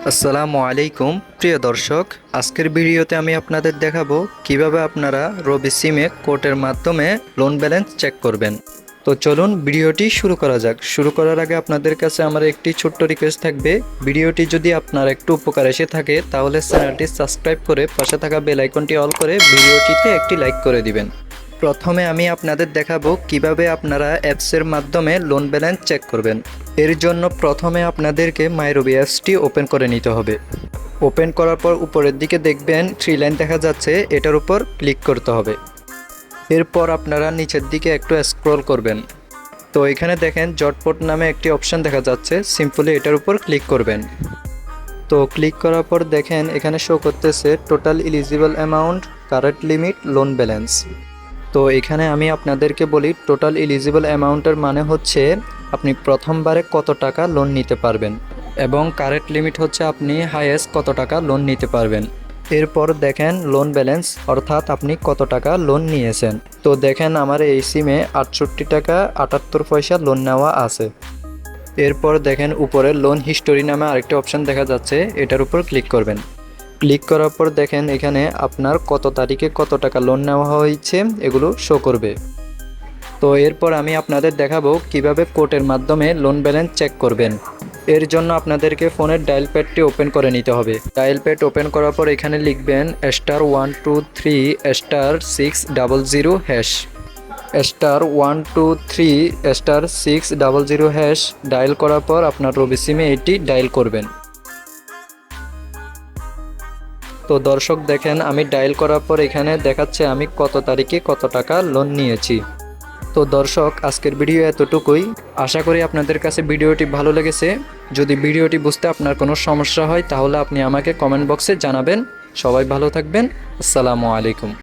আসসালামু আলাইকুম প্রিয় দর্শক, আজকের ভিডিওতে আমি আপনাদের দেখাবো কিভাবে আপনারা রবি সিমে কোডের মাধ্যমে লোন ব্যালেন্স চেক করবেন। তো চলুন ভিডিওটি শুরু করা যাক। শুরু করার আগে আপনাদের কাছে আমার একটি ছোট্ট রিকোয়েস্ট থাকবে, ভিডিওটি যদি আপনার একটু উপকার এসে থাকে তাহলে চ্যানেলটি সাবস্ক্রাইব করে পাশে থাকা বেল আইকনটি অল করে ভিডিওটিতে একটি লাইক করে দিবেন। প্রথমে আমি আপনাদের দেখাবো কিভাবে আপনারা অ্যাপসের মাধ্যমে লোন ব্যালেন্স চেক করবেন। এর জন্য প্রথমে আপনাদেরকে মাইরবি অ্যাপসটি ওপেন করে নিতে হবে। ওপেন করার পর উপরের দিকে দেখবেন 3 লাইন দেখা যাচ্ছে, এটার উপর ক্লিক করতে হবে। এরপর আপনারা নিচের দিকে একটু স্ক্রল করবেন। তো এখানে দেখেন জটপট নামে একটি অপশান দেখা যাচ্ছে, সিম্পলি এটার উপর ক্লিক করবেন। তো ক্লিক করার পর দেখেন এখানে শো করতেছে total eligible amount, current limit, loan balance. তো এখানে আমি আপনাদেরকে বলি, টোটাল এলিজিবল অ্যামাউন্টের মানে হচ্ছে আপনি প্রথমবারে কত টাকা লোন নিতে পারবেন, এবং কারেন্ট লিমিট হচ্ছে আপনি হাইয়েস্ট কত টাকা লোন নিতে পারবেন। এরপর দেখেন লোন ব্যালেন্স, অর্থাৎ আপনি কত টাকা লোন নিয়েছেন। তো দেখেন আমার এই সিমে 68 টাকা 78 পয়সা লোন নেওয়া আছে। এরপর দেখেন উপরে লোন হিস্টোরি নামে আরেকটি অপশান দেখা যাচ্ছে, এটার উপর ক্লিক করবেন। ক্লিক করার পর দেখেন এখানে আপনার কত তারিখে কত টাকা লোন নেওয়া হয়েছে এগুলো শো করবে। তো এরপর আমি আপনাদের দেখাবো কিভাবে কোডের মাধ্যমে লোন ব্যালেন্স চেক করবেন। এর জন্য আপনাদেরকে ফোনের ডায়াল প্যাডটি ওপেন করে নিতে হবে। ডায়াল প্যাড ওপেন করার পর এখানে লিখবেন *123*600# *123*600# ডায়াল করার পর আপনার রবি সিমে এটি ডায়াল করবেন। তো দর্শক দেখেন আমি ডায়াল করার পর এখানে দেখাচ্ছে আমি কত তারিখে কত টাকা লোন নিয়েছি। তো দর্শক আজকের ভিডিও এতটুকুই। আশা করি আপনাদের কাছে ভিডিওটি ভালো লেগেছে। যদি ভিডিওটি বুঝতে আপনার কোনো সমস্যা হয় তাহলে আপনি আমাকে কমেন্ট বক্সে জানাবেন। সবাই ভালো থাকবেন। আসসালামু আলাইকুম।